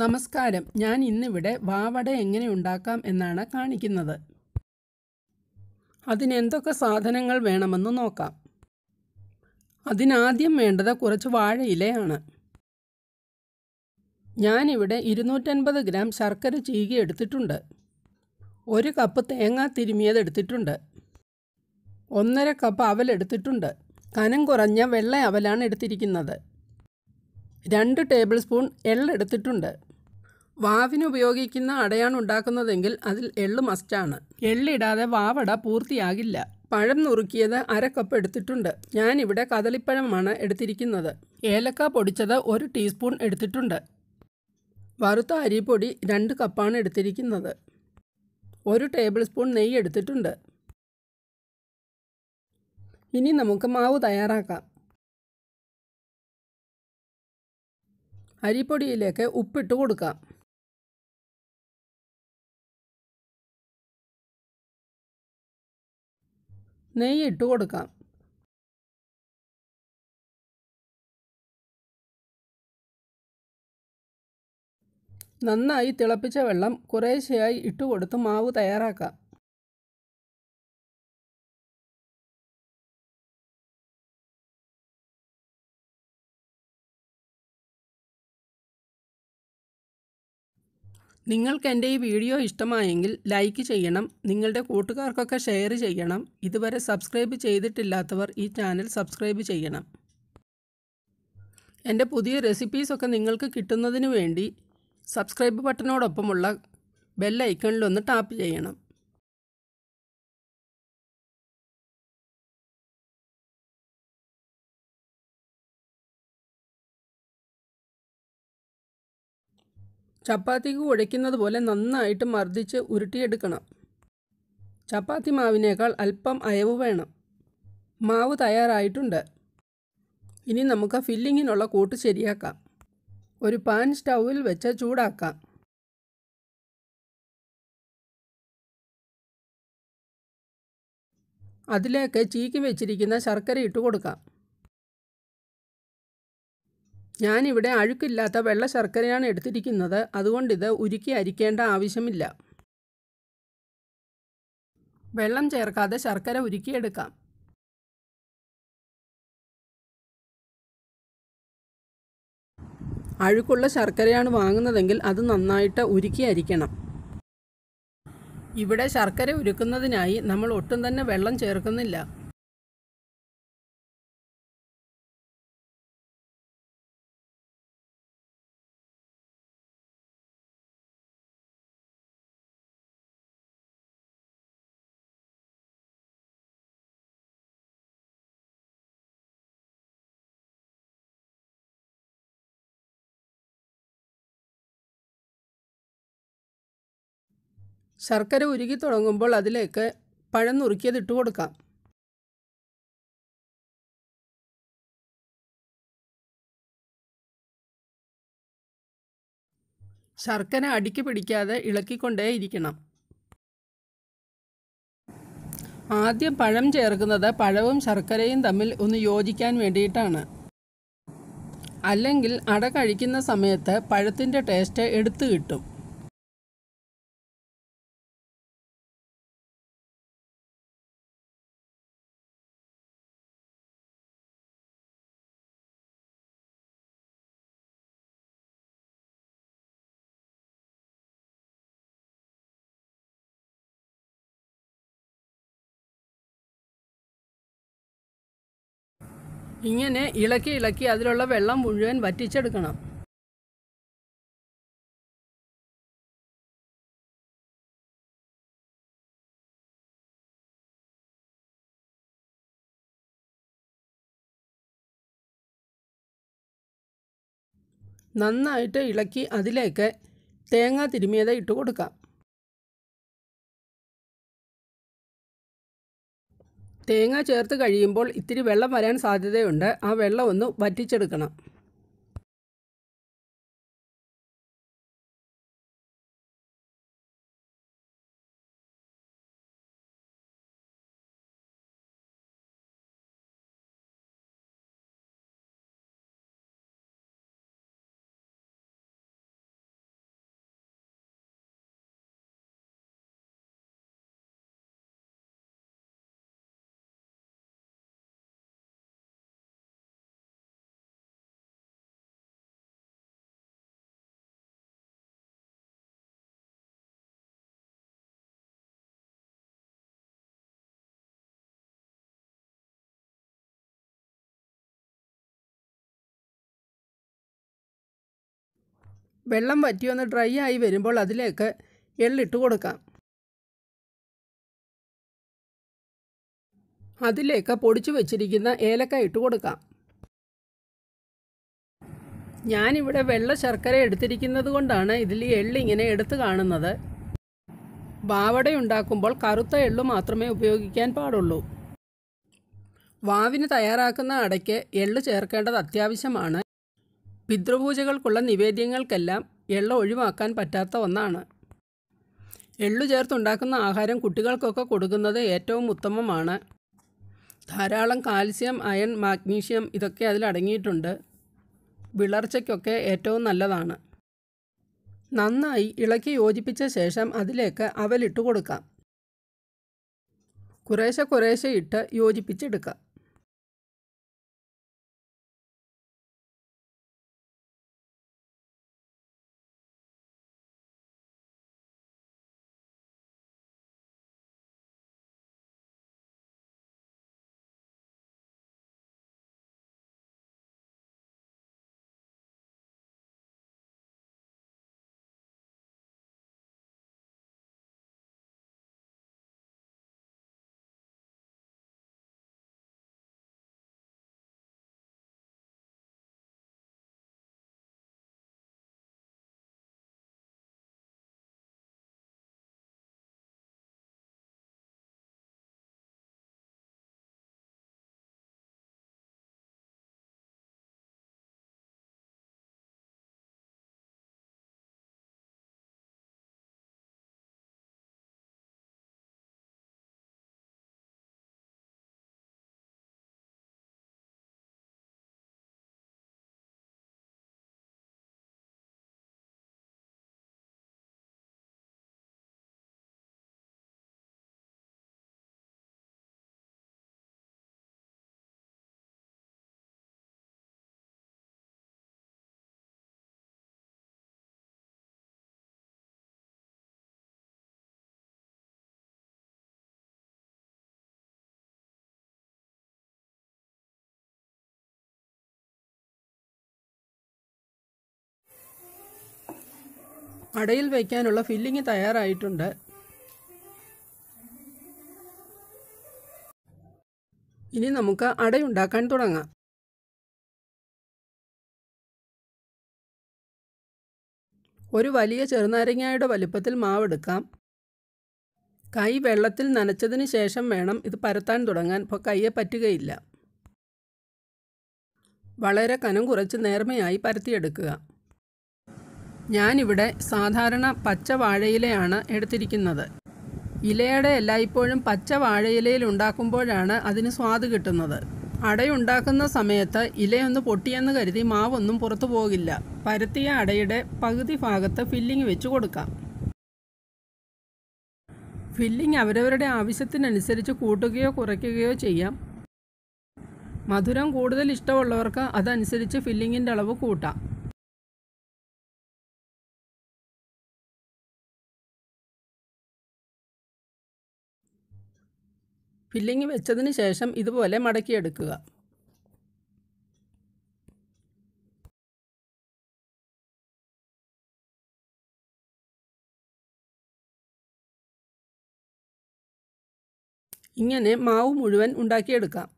നമസ്കാരം. ഞാൻ ഇന്നിവിടെ വാവട എങ്ങനെ ഉണ്ടാക്കാം എന്നാണ് കാണിക്കുന്നത്. അതിനെന്തൊക്കെ സാധനങ്ങൾ വേണമെന്ന് നോക്കാം. അതിനാദ്യം വേണ്ടത് കുറച്ച് വാഴയിലയാണ്. ഞാനിവിടെ 250 ഗ്രാം ശർക്കര ചീകി എടുത്തിട്ടുണ്ട്. 1 കപ്പ് തേങ്ങ തിരുമിയത് എടുത്തിട്ടുണ്ട്. 1.5 കപ്പ് അവലെടുത്തിട്ടുണ്ട്. കനം കുറഞ്ഞ വെള്ള അവലാണ് എടുത്തിരിക്കുന്നത്. 2 ടേബിൾ സ്പൂൺ എള്ളെടുത്തിട്ടുണ്ട്. വാവിന് ഉപയോഗിക്കുന്ന അടയാണ് ഉണ്ടാക്കുന്നതെങ്കിൽ അതിൽ എള്ള് മസ്റ്റാണ്. എള്ളിടാതെ വാവട പൂർത്തിയാകില്ല. പഴം നുറുക്കിയത് 1/2 കപ്പ് എടുത്തിട്ടുണ്ട്. ഞാനിവിടെ കദളിപ്പഴമാണ് എടുത്തിരിക്കുന്നത്. ഏലക്ക പൊടിച്ചത് 1 ടീസ്പൂൺ എടുത്തിട്ടുണ്ട്. വറുത്ത അരിപ്പൊടി 2 കപ്പാണ് എടുത്തിരിക്കുന്നത്. 1 ടേബിൾ സ്പൂൺ നെയ്യ് എടുത്തിട്ടുണ്ട്. ഇനി നമുക്ക് മാവ് തയ്യാറാക്കാം. അരിപ്പൊടിയിലേക്ക് ഉപ്പിട്ട് കൊടുക്കാം. നെയ്യ് ഇട്ട് കൊടുക്കാം. നന്നായി തിളപ്പിച്ച വെള്ളം കുറേശ്ശെയായി ഇട്ടുകൊടുത്ത് മാവ് തയ്യാറാക്കാം. നിങ്ങൾക്ക് എൻ്റെ ഈ വീഡിയോ ഇഷ്ടമായെങ്കിൽ ലൈക്ക് ചെയ്യണം. നിങ്ങളുടെ കൂട്ടുകാർക്കൊക്കെ ഷെയർ ചെയ്യണം. ഇതുവരെ സബ്സ്ക്രൈബ് ചെയ്തിട്ടില്ലാത്തവർ ഈ ചാനൽ സബ്സ്ക്രൈബ് ചെയ്യണം. എൻ്റെ പുതിയ റെസിപ്പീസൊക്കെ നിങ്ങൾക്ക് കിട്ടുന്നതിന് വേണ്ടി സബ്സ്ക്രൈബ് ബട്ടനോടൊപ്പമുള്ള ബെൽ ഐക്കണിലൊന്ന് ടാപ്പ് ചെയ്യണം. ചപ്പാത്തിക്ക് കുഴയ്ക്കുന്നത് പോലെ നന്നായിട്ട് മർദ്ദിച്ച് ഉരുട്ടിയെടുക്കണം. ചപ്പാത്തി മാവിനേക്കാൾ അല്പം അയവ് വേണം. മാവ് തയ്യാറായിട്ടുണ്ട്. ഇനി നമുക്ക് ഫില്ലിങ്ങിനുള്ള കൂട്ട് ശരിയാക്കാം. ഒരു പാൻ സ്റ്റൗവിൽ വെച്ച് ചൂടാക്കാം. അതിലേക്ക് ചീക്കി വെച്ചിരിക്കുന്ന ശർക്കര ഇട്ട് കൊടുക്കാം. ഞാനിവിടെ അഴുക്കില്ലാത്ത വെള്ള ശർക്കരയാണ് എടുത്തിരിക്കുന്നത്. അതുകൊണ്ടിത് ഉരുക്കി അരിക്കേണ്ട ആവശ്യമില്ല. വെള്ളം ചേർക്കാതെ ശർക്കര ഉരുക്കിയെടുക്കാം. അഴുക്കുള്ള ശർക്കരയാണ് വാങ്ങുന്നതെങ്കിൽ അത് നന്നായിട്ട് ഉരുക്കി അരിക്കണം. ഇവിടെ ശർക്കര ഉരുക്കുന്നതിനായി നമ്മൾ ഒട്ടും തന്നെ വെള്ളം ചേർക്കുന്നില്ല. ശർക്കര ഉരുകി തുടങ്ങുമ്പോൾ അതിലേക്ക് പഴം നുറുക്കിയത് ഇട്ട് കൊടുക്കാം. ശർക്കര അടിക്ക് പിടിക്കാതെ ഇളക്കിക്കൊണ്ടേയിരിക്കണം. ആദ്യം പഴം ചേർക്കുന്നത് പഴവും ശർക്കരയും തമ്മിൽ ഒന്ന് യോജിക്കാൻ വേണ്ടിയിട്ടാണ്. അല്ലെങ്കിൽ അട കഴിക്കുന്ന സമയത്ത് പഴത്തിൻ്റെ ടേസ്റ്റ് എടുത്തു കിട്ടും. ഇങ്ങനെ ഇളക്കി അതിലുള്ള വെള്ളം മുഴുവൻ വറ്റിച്ചെടുക്കണം. നന്നായിട്ട് ഇളക്കി അതിലേക്ക് തേങ്ങ തിരുമിയത് ഇട്ട് കൊടുക്കാം. തേങ്ങ ചേർത്ത് കഴിയുമ്പോൾ ഇത്തിരി വെള്ളം വരാൻ സാധ്യതയുണ്ട്. ആ വെള്ളം ഒന്ന് വറ്റിച്ചെടുക്കണം. വെള്ളം വറ്റിയൊന്ന് ഡ്രൈ ആയി വരുമ്പോൾ അതിലേക്ക് എള്ളിട്ട് കൊടുക്കാം. അതിലേക്ക് പൊടിച്ചു വെച്ചിരിക്കുന്ന ഏലക്ക ഇട്ട് കൊടുക്കാം. ഞാനിവിടെ വെള്ള ശർക്കര എടുത്തിരിക്കുന്നത് കൊണ്ടാണ് ഇതിൽ എള്ളിങ്ങനെ എടുത്ത് കാണുന്നത്. വാവട ഉണ്ടാക്കുമ്പോൾ കറുത്ത എള്ളു മാത്രമേ ഉപയോഗിക്കാൻ പാടുള്ളൂ. വാവിന് തയ്യാറാക്കുന്ന അടയ്ക്ക് എള്ള് ചേർക്കേണ്ടത് അത്യാവശ്യമാണ്. പിതൃപൂജകൾക്കുള്ള നിവേദ്യങ്ങൾക്കെല്ലാം എള്ള് ഒഴിവാക്കാൻ പറ്റാത്ത ഒന്നാണ്. എള്ളു ചേർത്തുണ്ടാക്കുന്ന ആഹാരം കുട്ടികൾക്കൊക്കെ കൊടുക്കുന്നത് ഏറ്റവും ഉത്തമമാണ്. ധാരാളം കാൽസ്യം, അയൺ, മാഗ്നീഷ്യം ഇതൊക്കെ അതിലടങ്ങിയിട്ടുണ്ട്. വിളർച്ചയ്ക്കൊക്കെ ഏറ്റവും നല്ലതാണ്. നന്നായി ഇളക്കി യോജിപ്പിച്ച ശേഷം അതിലേക്ക് അവലിട്ട് കൊടുക്കാം. കുറേശ്ശെ കുറേശ്ശെ ഇട്ട് യോജിപ്പിച്ചെടുക്കാം. അടയിൽ വയ്ക്കാനുള്ള ഫില്ലിങ് തയ്യാറായിട്ടുണ്ട്. ഇനി നമുക്ക് അടയുണ്ടാക്കാൻ തുടങ്ങാം. ഒരു വലിയ ചെറുനാരങ്ങയുടെ വലുപ്പത്തിൽ മാവെടുക്കാം. കൈ വെള്ളത്തിൽ നനച്ചതിന് ശേഷം വേണം ഇത് പരത്താൻ തുടങ്ങാൻ. ഇപ്പോൾ കയ്യെ പറ്റുകയില്ല. വളരെ കനം കുറച്ച് നേർമയായി പരത്തിയെടുക്കുക. ഞാനിവിടെ സാധാരണ പച്ച വാഴയിലയാണ് എടുത്തിരിക്കുന്നത്. ഇലയട എല്ലായ്പ്പോഴും പച്ച വാഴയിലയിൽ ഉണ്ടാക്കുമ്പോഴാണ് അതിന് സ്വാദ് കിട്ടുന്നത്. അടയുണ്ടാക്കുന്ന സമയത്ത് ഇലയൊന്ന് പൊട്ടിയെന്ന് കരുതി മാവൊന്നും പുറത്തു പോകില്ല. പരത്തിയ അടയുടെ പകുതി ഭാഗത്ത് ഫില്ലിങ് വെച്ച് കൊടുക്കാം. ഫില്ലിങ് അവരവരുടെ ആവശ്യത്തിനനുസരിച്ച് കൂട്ടുകയോ കുറയ്ക്കുകയോ ചെയ്യാം. മധുരം കൂടുതൽ ഇഷ്ടമുള്ളവർക്ക് അതനുസരിച്ച് ഫില്ലിങ്ങിൻ്റെ അളവ് കൂട്ടാം. ഫില്ലിങ് വെച്ചതിന് ശേഷം ഇതുപോലെ മടക്കിയെടുക്കുക. ഇങ്ങനെ മാവ് മുഴുവൻ ഉണ്ടാക്കിയെടുക്കാം.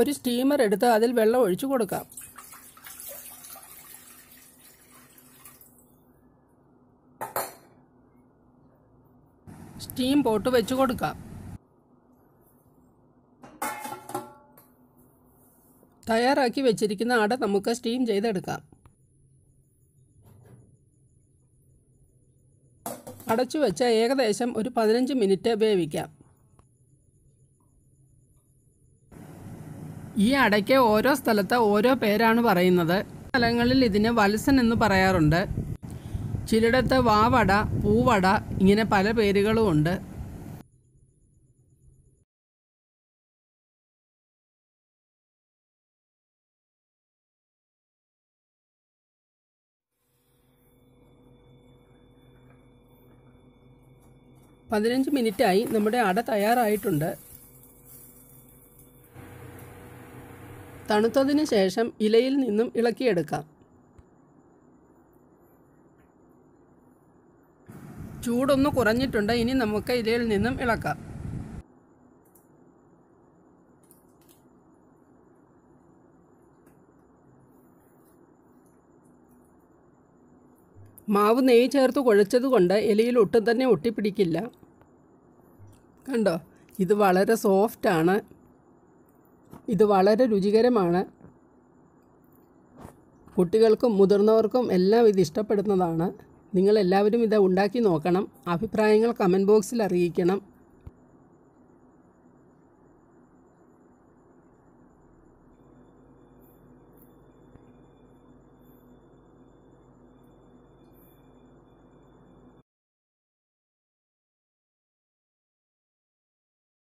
ഒരു സ്റ്റീമർ എടുത്ത് അതിൽ വെള്ളം ഒഴിച്ചു കൊടുക്കാം. സ്റ്റീം പോട്ട് വെച്ച് കൊടുക്കാം. തയ്യാറാക്കി വെച്ചിരിക്കുന്ന അട നമുക്ക് സ്റ്റീം ചെയ്തെടുക്കാം. അടച്ചു വെച്ച ഏകദേശം ഒരു 15 മിനിറ്റ് വേവിക്കാം. ഈ അടയ്ക്ക് ഓരോ സ്ഥലത്ത് ഓരോ പേരാണ് പറയുന്നത്. സ്ഥലങ്ങളിൽ ഇതിന് വത്സൻ എന്ന് പറയാറുണ്ട്. ചിലയിടത്ത് വാവട, പൂവട, ഇങ്ങനെ പല പേരുകളും ഉണ്ട്. പതിനഞ്ച് മിനിറ്റായി നമ്മുടെ അട തയ്യാറായിട്ടുണ്ട്. തണുത്തതിന് ശേഷം ഇലയിൽ നിന്നും ഇളക്കിയെടുക്കാം. ചൂടൊന്ന് കുറഞ്ഞിട്ടുണ്ട്. ഇനി നമുക്ക് ഇലയിൽ നിന്നും ഇളക്കാം. മാവ് നെയ്യ് ചേർത്ത് കുഴച്ചതുകൊണ്ട് ഇലയിൽ ഒട്ടും തന്നെ ഒട്ടിപ്പിടിക്കില്ല. കണ്ടോ, ഇത് വളരെ സോഫ്റ്റാണ്. ഇത് വളരെ രുചികരമാണ്. കുട്ടികൾക്കും മുതിർന്നവർക്കും എല്ലാം ഇത് ഇഷ്ടപ്പെടുന്നതാണ്. നിങ്ങളെല്ലാവരും ഇത് ഉണ്ടാക്കി നോക്കണം. അഭിപ്രായങ്ങൾ കമൻറ്റ് ബോക്സിൽ അറിയിക്കണം.